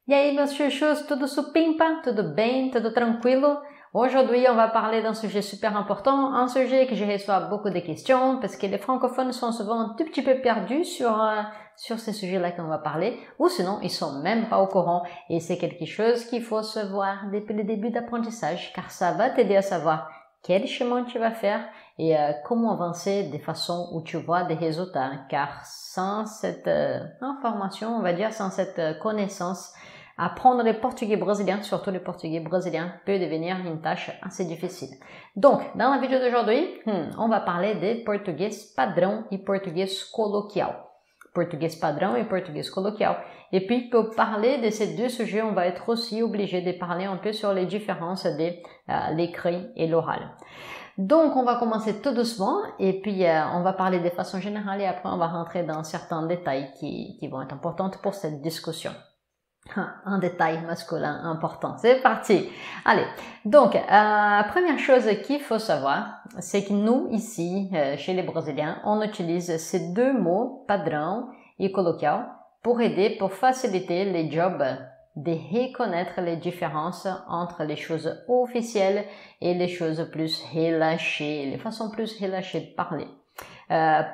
E aí, meus chuchus, tudo supimpa? Tudo bem? Tudo tranquilo? Aujourd'hui, on va parler d'un sujet super important, un sujet que je reçois beaucoup de questions parce que les francophones sont souvent un tout petit peu perdus sur ces sujets-là qu'on va parler, ou sinon, ils sont même pas au courant et c'est quelque chose qu'il faut savoir depuis le début d'apprentissage car ça va t'aider à savoir quel chemin tu vas faire et comment avancer de façon où tu vois des résultats car sans cette information, on va dire, sans cette connaissance, apprendre le portugais brésilien, surtout le portugais brésilien, peut devenir une tâche assez difficile. Donc, dans la vidéo d'aujourd'hui, on va parler de português padrão et portugais coloquial. Portugais padrão et portugais coloquial. Et puis, pour parler de ces deux sujets, on va être aussi obligé de parler un peu sur les différences de l'écrit et l'oral. Donc, on va commencer tout doucement et puis on va parler de façon générale et après on va rentrer dans certains détails qui vont être importants pour cette discussion. Un détail masculin important. C'est parti. Allez. Donc, première chose qu'il faut savoir, c'est que nous, ici, chez les Brésiliens, on utilise ces deux mots, padrão et coloquial, pour aider, pour faciliter les jobs de reconnaître les différences entre les choses officielles et les choses plus relâchées, les façons plus relâchées de parler.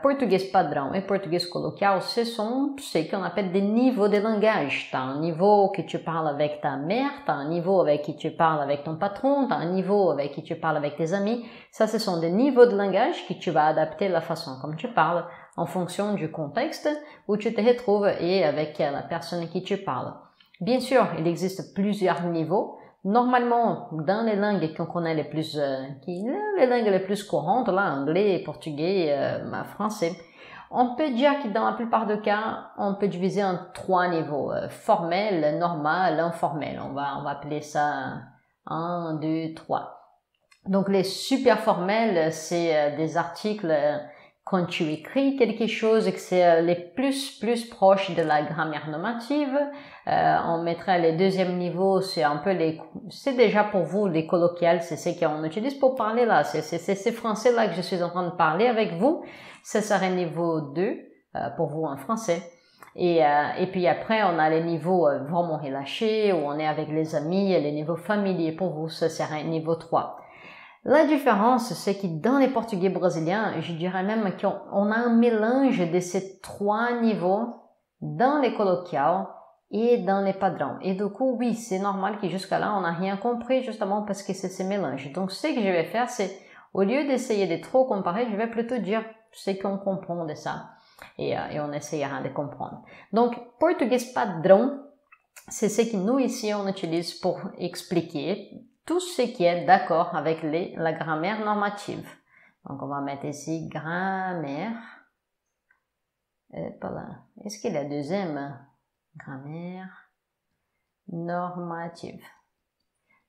Português padrão et português coloquial, ce sont ce qu'on appelle des niveaux de langage. Tu as un niveau que tu parles avec ta mère, tu as un niveau avec qui tu parles avec ton patron, tu as un niveau avec qui tu parles avec tes amis. Ça, ce sont des niveaux de langage que tu vas adapter la façon comme tu parles en fonction du contexte où tu te retrouves et avec la personne à qui tu parles. Bien sûr, il existe plusieurs niveaux. Normalement, dans les langues qu'on connaît les langues les plus courantes, là, anglais, portugais, français, on peut dire que dans la plupart des cas, on peut diviser en trois niveaux, formel, normal, informel. On va appeler ça 1, 2, 3. Donc, les super formels, c'est des articles quand tu écris quelque chose et que c'est les plus proches de la grammaire normative. On mettrait le deuxième niveau, c'est un peu c'est déjà pour vous les colloquiales, c'est ce qu'on utilise pour parler là. C'est ces français là que je suis en train de parler avec vous. Ça serait niveau 2 pour vous en français. Et puis après, on a les niveaux vraiment relâchés où on est avec les amis, et les niveaux familiers pour vous, ça serait niveau 3. La différence, c'est que dans les portugais brésiliens, je dirais même qu'on a un mélange de ces trois niveaux dans les colloquiales et dans les padrons. Et du coup, oui, c'est normal que jusqu'à là, on n'a rien compris justement parce que c'est ce mélange. Donc, ce que je vais faire, c'est, au lieu d'essayer de trop comparer, je vais plutôt dire ce qu'on comprend de ça. Et on essayera de comprendre. Donc, portugais padrão, c'est ce que nous ici, on utilise pour expliquer tout ce qui est d'accord avec la grammaire normative. Donc, on va mettre ici grammaire. Est-ce qu'il y a la deuxième? Grammaire normative.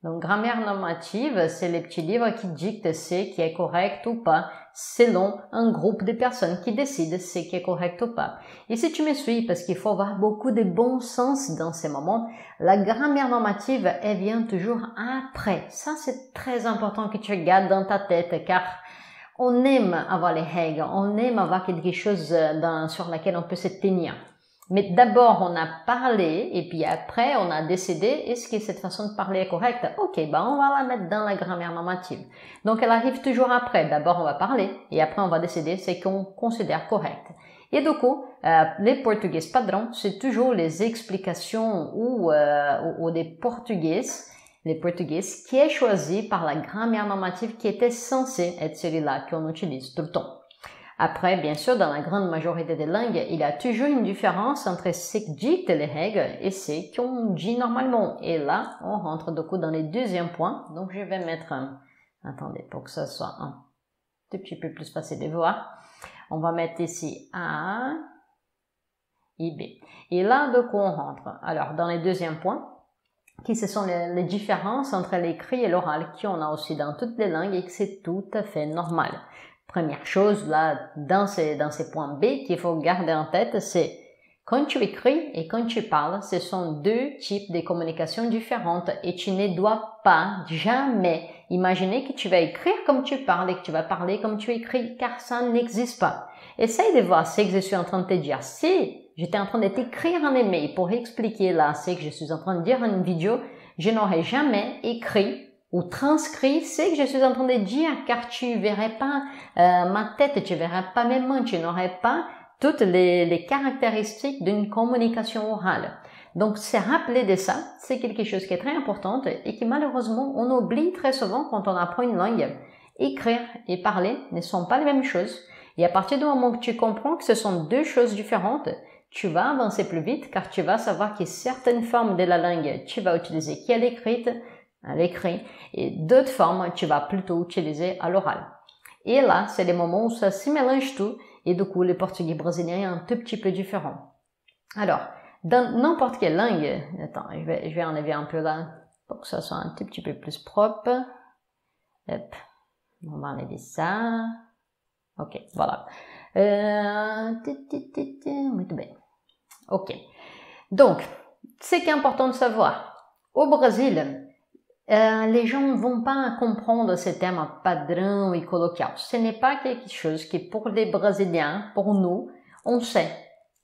Donc, grammaire normative, c'est les petits livres qui dictent ce qui est correct ou pas, selon un groupe de personnes qui décident ce qui est correct ou pas. Et si tu me suis, parce qu'il faut avoir beaucoup de bon sens dans ces moments, la grammaire normative, elle vient toujours après. Ça, c'est très important que tu gardes dans ta tête, car on aime avoir les règles, on aime avoir quelque chose sur laquelle on peut se tenir. Mais d'abord, on a parlé et puis après, on a décidé, est-ce que cette façon de parler est correcte? Ok, on va la mettre dans la grammaire normative. Donc, elle arrive toujours après. D'abord, on va parler et après, on va décider ce qu'on considère correct. Et du coup, les portugais padrão, c'est toujours les explications ou des portugais, les portugais qui est choisi par la grammaire normative qui était censée être celui-là qu'on utilise tout le temps. Après, bien sûr, dans la grande majorité des langues, il y a toujours une différence entre ce que dictent les règles et ce qu'on dit normalement. Et là, on rentre du coup dans les deuxièmes points. Donc, je vais mettre attendez, pour que ça soit un tout petit peu plus facile de voir. On va mettre ici A et B. Et là, de quoi on rentre? Alors, dans les deuxièmes points, qui ce sont les différences entre l'écrit et l'oral qu'on a aussi dans toutes les langues et que c'est tout à fait normal. Première chose, là, dans ces points B qu'il faut garder en tête, c'est quand tu écris et quand tu parles, ce sont deux types de communication différentes et tu ne dois pas jamais imaginer que tu vas écrire comme tu parles et que tu vas parler comme tu écris, car ça n'existe pas. Essaye de voir ce que je suis en train de te dire. Si j'étais en train de t'écrire un email pour expliquer là ce que je suis en train de dire en une vidéo, je n'aurais jamais écrit ou transcrit ce que je suis en train de dire, car tu verrais pas ma tête, tu verrais pas mes mains, tu n'aurais pas toutes les caractéristiques d'une communication orale. Donc, se rappeler de ça, c'est quelque chose qui est très important et qui malheureusement, on oublie très souvent quand on apprend une langue. Écrire et parler ne sont pas les mêmes choses. Et à partir du moment que tu comprends que ce sont deux choses différentes, tu vas avancer plus vite car tu vas savoir que certaines formes de la langue, tu vas utiliser qui à l'écrit, et d'autres formes, tu vas plutôt utiliser à l'oral. Et là, c'est les moments où ça se mélange tout et du coup, le portugais brésilien est un tout petit peu différent. Alors, dans n'importe quelle langue, attends, je vais enlever un peu là pour que ça soit un tout petit peu plus propre. Hop, on va enlever ça. Ok, voilà. Muito bem. Ok. Donc, ce qui est important de savoir, au Brésil, les gens ne vont pas comprendre ces termes padrão et coloquial. Ce n'est pas quelque chose qui, pour les Brésiliens, pour nous, on sait.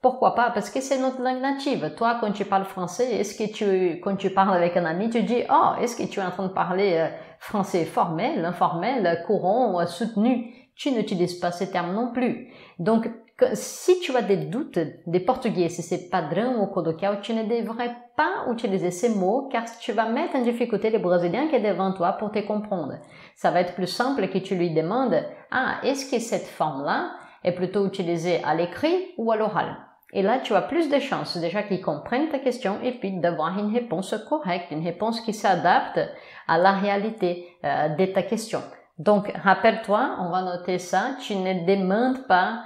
Pourquoi pas? Parce que c'est notre langue native. Toi, quand tu parles français, est-ce que quand tu parles avec un ami, tu dis, oh, est-ce que tu es en train de parler français formel, informel, courant, soutenu? Tu n'utilises pas ces termes non plus. Donc, si tu as des doutes des portugais, si c'est padrão ou coloquial, tu ne devrais pas utiliser ces mots car tu vas mettre en difficulté les Brésiliens qui est devant toi pour te comprendre. Ça va être plus simple que tu lui demandes, ah, est-ce que cette forme-là est plutôt utilisée à l'écrit ou à l'oral? Et là, tu as plus de chances déjà qu'ils comprennent ta question et puis d'avoir une réponse correcte, une réponse qui s'adapte à la réalité de ta question. Donc, rappelle-toi, on va noter ça, tu ne demandes pas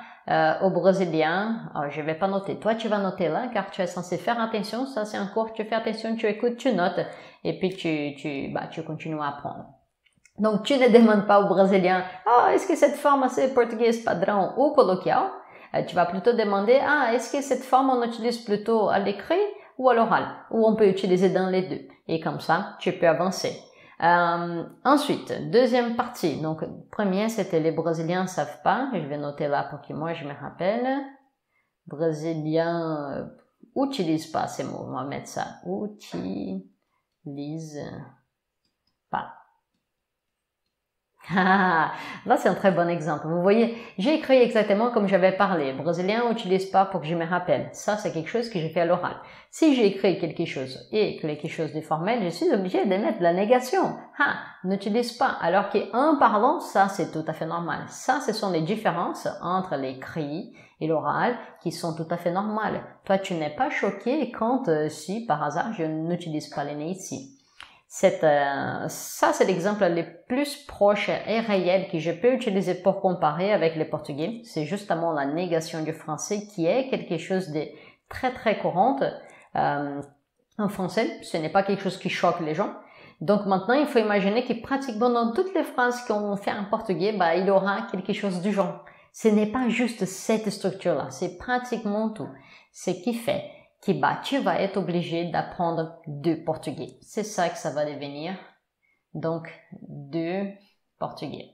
aux Brésiliens, je vais pas noter, toi tu vas noter là car tu es censé faire attention, ça c'est un cours, tu fais attention, tu écoutes, tu notes et puis tu continues à apprendre. Donc, tu ne demandes pas aux Brésiliens, est-ce que cette forme c'est portugais padrão ou coloquial? Tu vas plutôt demander, est-ce que cette forme on utilise plutôt à l'écrit ou à l'oral? Ou on peut utiliser dans les deux. Et comme ça, tu peux avancer. Ensuite, deuxième partie. Donc, premier, c'était les Brésiliens savent pas. Je vais noter là pour que moi je me rappelle. Brésiliens utilisent pas ces mots. On va mettre ça. Utilisent pas. Là, c'est un très bon exemple. Vous voyez, j'ai écrit exactement comme j'avais parlé. Brésilien n'utilise pas pour que je me rappelle. Ça, c'est quelque chose que j'ai fait à l'oral. Si j'ai écrit quelque chose et quelque chose de formel, je suis obligé de mettre la négation. N'utilise pas. Alors qu'en parlant, ça, c'est tout à fait normal. Ça, ce sont les différences entre l'écrit et l'oral qui sont tout à fait normales. Toi, tu n'es pas choqué quand, si par hasard, je n'utilise pas les nez ici. Ça, c'est l'exemple le plus proche et réel que je peux utiliser pour comparer avec le portugais. C'est justement la négation du français qui est quelque chose de très très courant en français. Ce n'est pas quelque chose qui choque les gens. Donc maintenant, il faut imaginer que pratiquement dans toutes les phrases qu'on fait en portugais, il y aura quelque chose du genre. Ce n'est pas juste cette structure-là, c'est pratiquement tout. Ce qui fait que tu vas être obligé d'apprendre du portugais. C'est ça que ça va devenir. Donc, du portugais.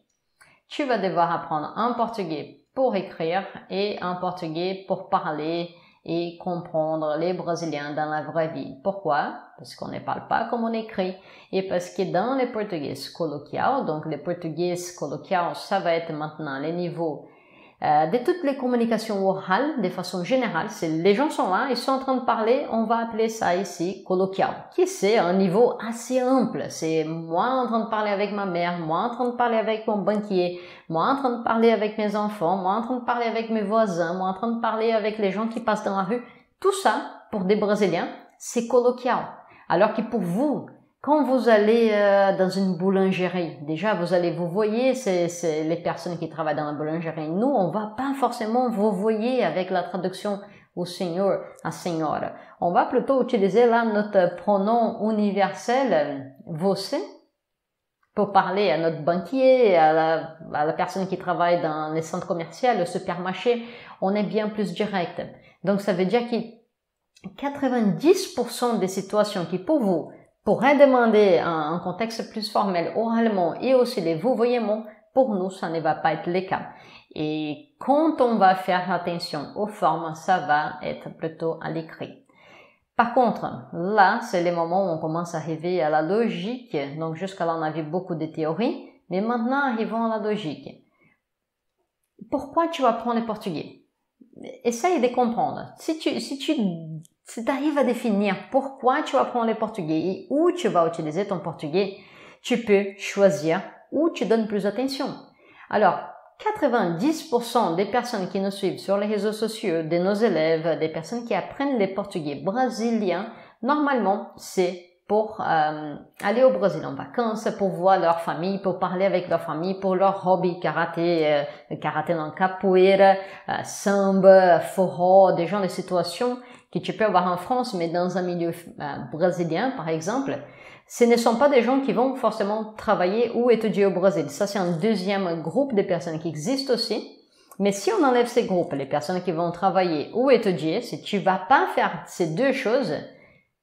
Tu vas devoir apprendre un portugais pour écrire et un portugais pour parler et comprendre les Brésiliens dans la vraie vie. Pourquoi? Parce qu'on ne parle pas comme on écrit et parce que dans les portugais colloquial, donc les portugais colloquial, ça va être maintenant les niveaux de toutes les communications orales de façon générale. Les gens sont là, ils sont en train de parler, on va appeler ça ici colloquial, qui c'est un niveau assez ample. C'est moi en train de parler avec ma mère, moi en train de parler avec mon banquier, moi en train de parler avec mes enfants, moi en train de parler avec mes voisins, moi en train de parler avec les gens qui passent dans la rue. Tout ça, pour des Brésiliens, c'est colloquial. Alors que pour vous, quand vous allez dans une boulangerie, déjà vous voyez, c'est les personnes qui travaillent dans la boulangerie. Nous, on va pas forcément vous voyez avec la traduction au senhor, à senhora. On va plutôt utiliser là notre pronom universel você pour parler à notre banquier, à la personne qui travaille dans les centres commerciaux, le supermarché. On est bien plus direct. Donc ça veut dire que 90% des situations qui pour vous pourrait demander un contexte plus formel oralement et aussi les vous voyez mots, pour nous, ça ne va pas être le cas. Et quand on va faire attention aux formes, ça va être plutôt à l'écrit. Par contre, là, c'est le moment où on commence à arriver à la logique. Donc, jusqu'à là, on a vu beaucoup de théories. Mais maintenant, arrivons à la logique. Pourquoi tu apprends le portugais? Essaye de comprendre. Si tu arrives à définir pourquoi tu apprends le portugais et où tu vas utiliser ton portugais, tu peux choisir où tu donnes plus attention. Alors, 90% des personnes qui nous suivent sur les réseaux sociaux, de nos élèves, des personnes qui apprennent le portugais brésilien, normalement, c'est pour aller au Brésil en vacances, pour voir leur famille, pour parler avec leur famille, pour leur hobby, karaté dans capoeira, samba, forró, des genres de situations que tu peux avoir en France, mais dans un milieu brésilien, par exemple. Ce ne sont pas des gens qui vont forcément travailler ou étudier au Brésil. Ça, c'est un deuxième groupe de personnes qui existent aussi. Mais si on enlève ces groupes, les personnes qui vont travailler ou étudier, si tu vas pas faire ces deux choses,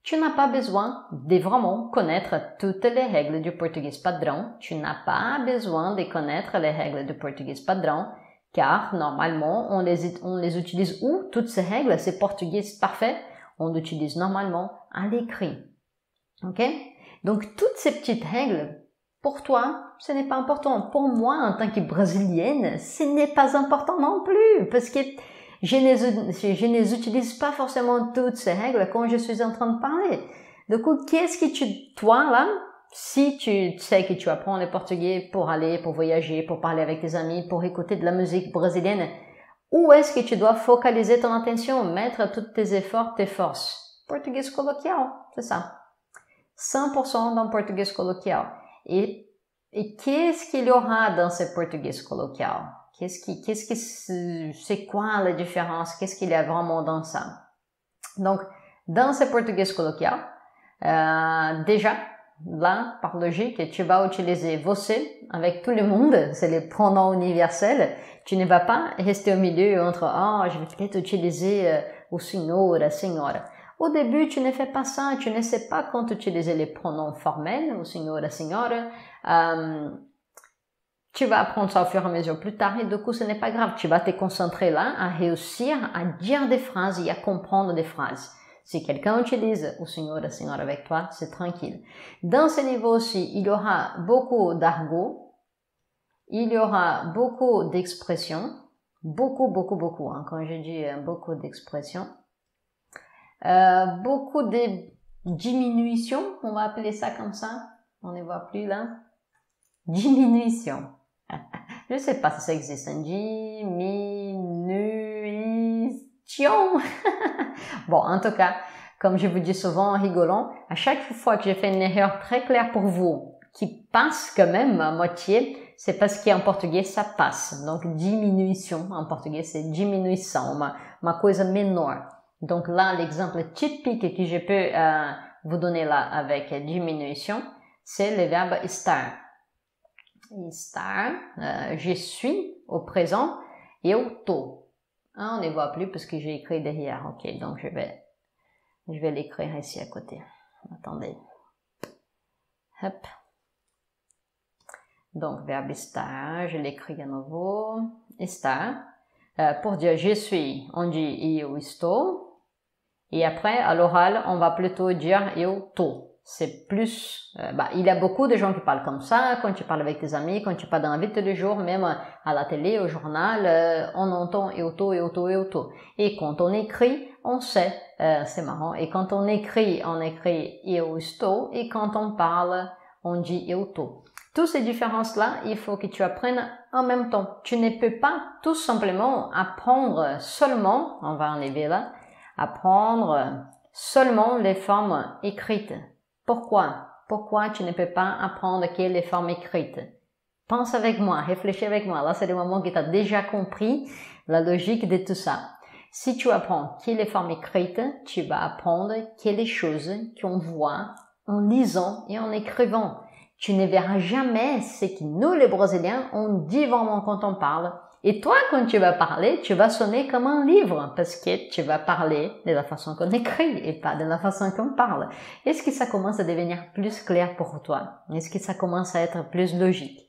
tu n'as pas besoin de vraiment connaître toutes les règles du portugais padrão. Tu n'as pas besoin de connaître les règles du portugais padrão, car normalement, on les utilise où? Toutes ces règles, c'est portugais parfait, on l'utilise normalement à l'écrit. Ok? Donc, toutes ces petites règles, pour toi, ce n'est pas important. Pour moi, en tant que brésilienne, ce n'est pas important non plus, parce que je ne utilise pas forcément toutes ces règles quand je suis en train de parler. Du coup, qu'est-ce que toi, là, si tu sais que tu apprends le portugais pour aller, pour voyager, pour parler avec tes amis, pour écouter de la musique brésilienne, où est-ce que tu dois focaliser ton attention, mettre tous tes efforts, tes forces? Portugais coloquial, c'est ça. 100% dans portugais coloquial. Et qu'est-ce qu'il y aura dans ce portugais coloquial? C'est quoi la différence? Qu'est-ce qu'il y a vraiment dans ça? Donc, dans ce portugais coloquial, déjà, là, par logique, tu vas utiliser você avec tout le monde, c'est les pronoms universels. Tu ne vas pas rester au milieu entre, je vais peut-être utiliser o senhor, a senhora. Au début, tu ne fais pas ça, tu ne sais pas quand utiliser les pronoms formels, o senhor, a senhora. Tu vas apprendre ça au fur et à mesure plus tard et du coup, ce n'est pas grave. Tu vas te concentrer là à réussir à dire des phrases et à comprendre des phrases. Si quelqu'un utilise o senhor, a senhora avec toi, c'est tranquille. Dans ce niveau aussi, il y aura beaucoup d'argot, il y aura beaucoup d'expressions, beaucoup, hein, quand je dis beaucoup d'expressions. Beaucoup de diminutions, on va appeler ça comme ça, on ne voit plus là. Diminution. Je sais pas si ça existe, diminution. Bon, en tout cas, comme je vous dis souvent en rigolant, à chaque fois que j'ai fait une erreur très claire pour vous, qui passe quand même à moitié, c'est parce qu'en portugais, ça passe. Donc, diminution, en portugais, c'est diminuição, uma coisa menor. Donc là, l'exemple typique que je peux vous donner là avec diminution, c'est le verbe estar. Estar, je suis au présent, eu tô. On ne voit plus parce que j'ai écrit derrière. Ok, donc je vais l'écrire ici à côté. Attendez. Hop. Donc, verbe estar, je l'écris à nouveau. Estar. Pour dire je suis, on dit eu estou. Et après, à l'oral, on va plutôt dire eu tô. C'est plus, il y a beaucoup de gens qui parlent comme ça, quand tu parles avec tes amis, quand tu parles dans la vie de tous les jours, même à la télé, au journal, on entend eu tô. Et quand on écrit, on sait, c'est marrant, et quand on écrit eu estou, et quand on parle, on dit eu tô. Toutes ces différences-là, il faut que tu apprennes en même temps. Tu ne peux pas tout simplement apprendre seulement, on va enlever là, apprendre seulement les formes écrites. Pourquoi? Pourquoi tu ne peux pas apprendre que les formes écrites? Pense avec moi, réfléchis avec moi. Là, c'est le moment que tu as déjà compris la logique de tout ça. Si tu apprends que les formes écrites, tu vas apprendre que les choses qu'on voit en lisant et en écrivant. Tu ne verras jamais ce que nous, les Brésiliens, on dit vraiment quand on parle. Et toi, quand tu vas parler, tu vas sonner comme un livre parce que tu vas parler de la façon qu'on écrit et pas de la façon qu'on parle. Est-ce que ça commence à devenir plus clair pour toi? Est-ce que ça commence à être plus logique?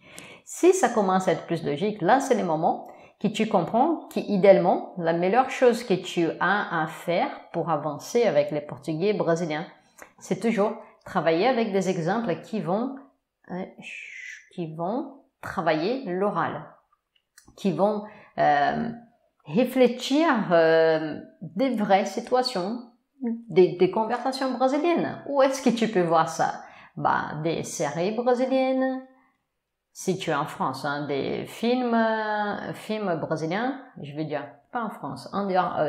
Si ça commence à être plus logique, là, c'est le moment que tu comprends qu'idéalement, la meilleure chose que tu as à faire pour avancer avec les Portugais brésiliens, c'est toujours travailler avec des exemples qui vont travailler l'oral, qui vont réfléchir des vraies situations, des conversations brésiliennes. Où est-ce que tu peux voir ça? Des séries brésiliennes. Si tu es en France, des films brésiliens, je veux dire, pas en France.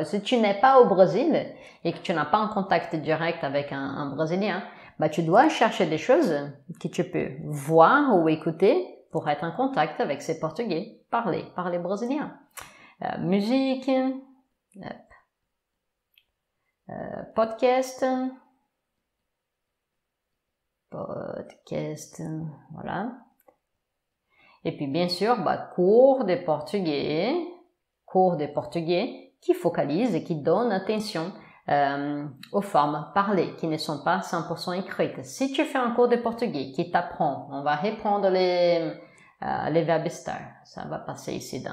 Si tu n'es pas au Brésil et que tu n'as pas un contact direct avec un Brésilien, tu dois chercher des choses que tu peux voir ou écouter pour être en contact avec ces Portugais, parler brésilien. Musique, podcast, voilà. Et puis bien sûr, cours de portugais qui focalisent et qui donnent attention aux formes parlées, qui ne sont pas 100% écrites. Si tu fais un cours de portugais qui t'apprend, on va reprendre les verbes estar, ça va passer ici.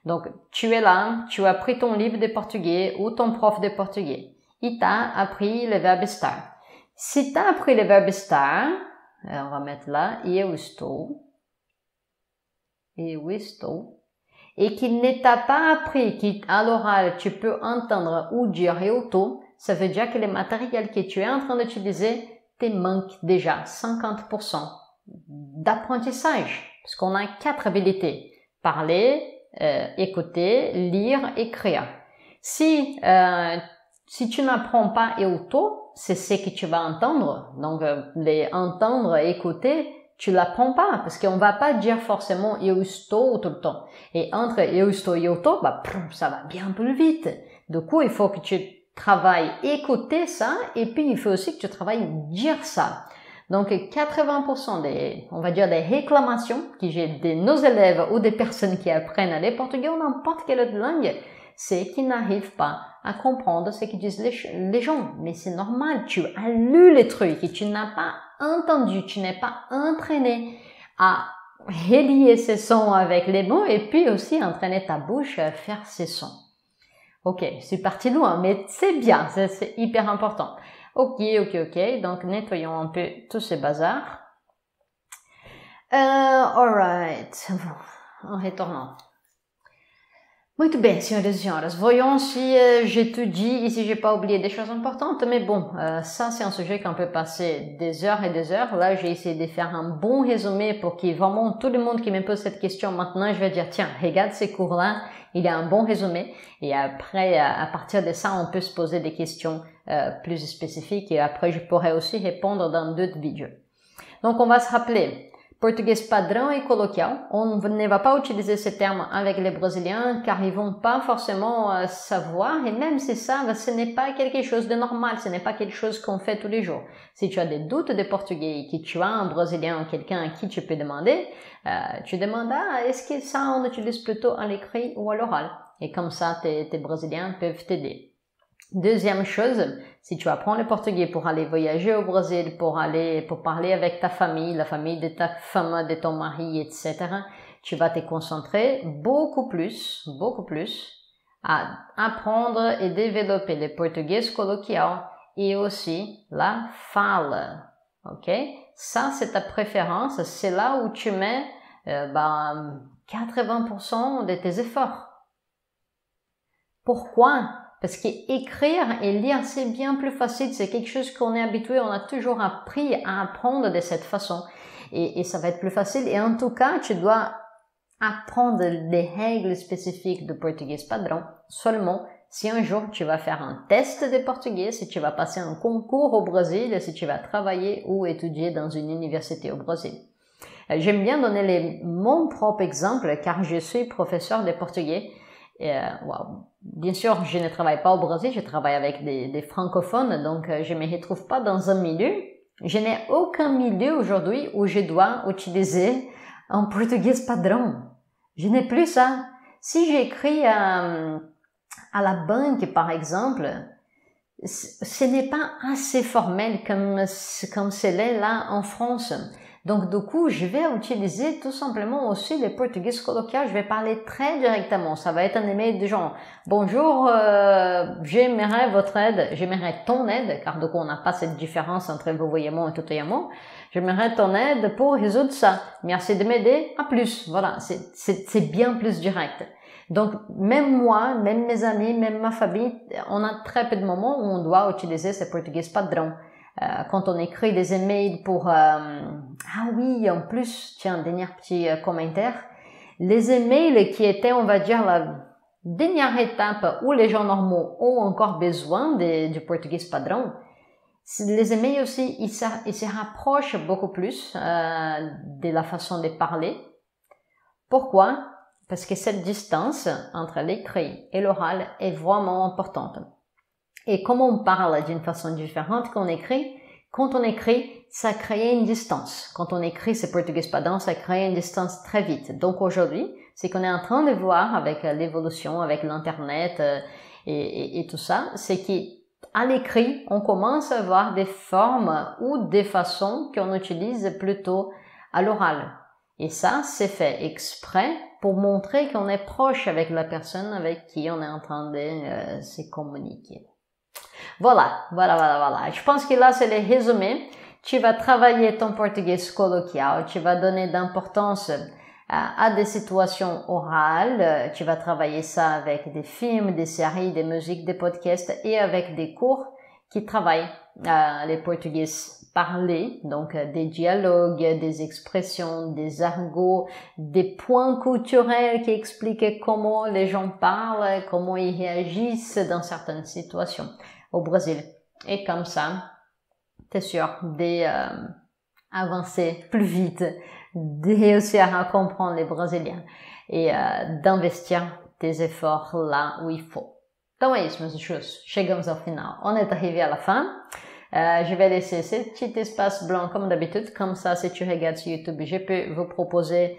Donc, tu es là, tu as pris ton livre de portugais ou ton prof de portugais. Il t'a appris les verbes estar. Si tu as appris les verbes estar, on va mettre là, eu estou, et qu'il ne t'a pas appris qu'à l'oral, tu peux entendre ou dire eu tô, ça veut dire que le matériel que tu es en train d'utiliser te manque déjà 50% d'apprentissage. Parce qu'on a 4 habilités. Parler, écouter, lire, écrire. Si tu n'apprends pas eu tô, c'est ce que tu vas entendre. Donc, les entendre, écouter, tu l'apprends pas, parce qu'on va pas dire forcément eu estou tout le temps. Et entre eu estou et eu tô, ça va bien plus vite. Du coup, il faut que tu travailles écouter ça, et puis il faut aussi que tu travailles dire ça. Donc, 80% des réclamations que j'ai de nos élèves ou des personnes qui apprennent le portugais ou n'importe quelle autre langue, c'est qu'ils n'arrivent pas à comprendre ce que disent les gens. Mais c'est normal, tu as lu les trucs et tu n'as pas entendu, tu n'es pas entraîné à relier ces sons avec les mots et puis aussi entraîner ta bouche à faire ces sons. Ok, c'est parti loin, mais c'est bien, c'est hyper important. Ok, donc nettoyons un peu tous ces bazars. Alright, en retournant. Muito bem, senhoras et senhores. Voyons si j'ai tout dit et si j'ai pas oublié des choses importantes. Mais bon, ça c'est un sujet qu'on peut passer des heures et des heures. Là, j'ai essayé de faire un bon résumé pour que vraiment tout le monde qui me pose cette question maintenant, je vais dire, tiens, regarde ces cours-là, il y a un bon résumé. Et après, à partir de ça, on peut se poser des questions plus spécifiques et après, je pourrais aussi répondre dans d'autres vidéos. Donc, on va se rappeler. Português padrão et coloquial. On ne va pas utiliser ce terme avec les Brésiliens car ils vont pas forcément savoir et même si ça, ce n'est pas quelque chose de normal, ce n'est pas quelque chose qu'on fait tous les jours. Si tu as des doutes de portugais et que tu as un Brésilien ou quelqu'un à qui tu peux demander, tu demandes est-ce que ça on utilise plutôt à l'écrit ou à l'oral? Et comme ça, tes Brésiliens peuvent t'aider. Deuxième chose, si tu apprends le portugais pour aller voyager au Brésil, pour parler avec ta famille, la famille de ta femme, de ton mari, etc., tu vas te concentrer beaucoup plus à apprendre et développer le portugais coloquial et aussi la fala. Ok? Ça, c'est ta préférence. C'est là où tu mets 80% de tes efforts. Pourquoi? Parce qu'écrire et lire, c'est bien plus facile. C'est quelque chose qu'on est habitué, on a toujours appris à apprendre de cette façon. Et ça va être plus facile. Et en tout cas, tu dois apprendre des règles spécifiques de portugais padrão seulement si un jour tu vas faire un test de portugais, si tu vas passer un concours au Brésil, si tu vas travailler ou étudier dans une université au Brésil. J'aime bien donner mon propre exemple car je suis professeur de portugais. Bien sûr, je ne travaille pas au Brésil, je travaille avec des francophones, donc je me retrouve pas dans un milieu. Je n'ai aucun milieu aujourd'hui où je dois utiliser un portugais padrão. Je n'ai plus ça. Si j'écris à la banque, par exemple, ce n'est pas assez formel comme c'est là en France. Donc, du coup, je vais utiliser tout simplement aussi le portugais colloquial. Je vais parler très directement. Ça va être un email de genre, bonjour, j'aimerais votre aide, j'aimerais ton aide, car du coup, on n'a pas cette différence entre vouvoiement et tutoiement. J'aimerais ton aide pour résoudre ça. Merci de m'aider. À plus. Voilà. C'est bien plus direct. Donc, même moi, même mes amis, même ma famille, on a très peu de moments où on doit utiliser ce portugais padrão. Quand on écrit des emails pour... Ah oui, en plus, tiens, dernier petit commentaire. Les emails qui étaient, on va dire, la dernière étape où les gens normaux ont encore besoin du portugais padrão, les emails aussi, ils se rapprochent beaucoup plus de la façon de parler. Pourquoi? Parce que cette distance entre l'écrit et l'oral est vraiment importante. Et comme on parle d'une façon différente qu'on écrit, quand on écrit, ça crée une distance. Quand on écrit ce portugais padrão, ça crée une distance très vite. Donc aujourd'hui, ce qu'on est en train de voir avec l'évolution, avec l'internet et tout ça, c'est qu'à l'écrit, on commence à avoir des formes ou des façons qu'on utilise plutôt à l'oral. Et ça, c'est fait exprès pour montrer qu'on est proche avec la personne avec qui on est en train de se communiquer. Voilà. Je pense que là, c'est le résumé. Tu vas travailler ton portugais colloquial, tu vas donner d'importance à des situations orales, tu vas travailler ça avec des films, des séries, des musiques, des podcasts et avec des cours qui travaillent les portugais parlés, donc des dialogues, des expressions, des argots, des points culturels qui expliquent comment les gens parlent, comment ils réagissent dans certaines situations au Brésil. Et comme ça, t'es sûr d'avancer plus vite, de réussir à comprendre les Brésiliens et d'investir tes efforts là où il faut. Então é isso, meus chus. Chegamos ao final. On est arrivé à la fin. Je vais laisser ce petit espace blanc comme d'habitude. Comme ça, si tu regardes sur YouTube, je peux vous proposer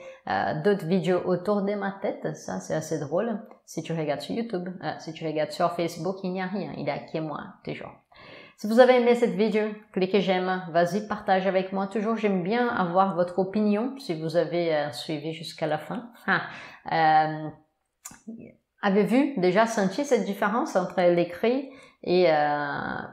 d'autres vidéos autour de ma tête. Ça, c'est assez drôle. Si tu regardes sur YouTube, si tu regardes sur Facebook, il n'y a rien. Il y a que moi, toujours. Si vous avez aimé cette vidéo, cliquez j'aime, vas-y, partage avec moi. Toujours, j'aime bien avoir votre opinion si vous avez suivi jusqu'à la fin. Avez-vous déjà senti cette différence entre l'écrit et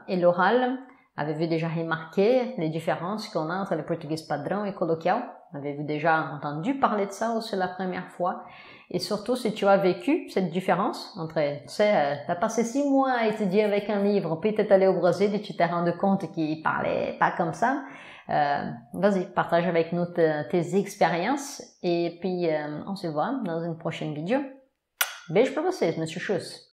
l'oral? Avez-vous déjà remarqué les différences qu'on a entre le portugais padrão et colloquial? Avez-vous déjà entendu parler de ça ou c'est la première fois? Et surtout, si tu as vécu cette différence entre, tu sais, t'as passé 6 mois à étudier avec un livre, puis t'es allé au Brésil et tu t'es rendu compte qu'il parlait pas comme ça, vas-y, partage avec nous tes expériences et puis on se voit dans une prochaine vidéo. Beijo pra vocês, meus chuchus!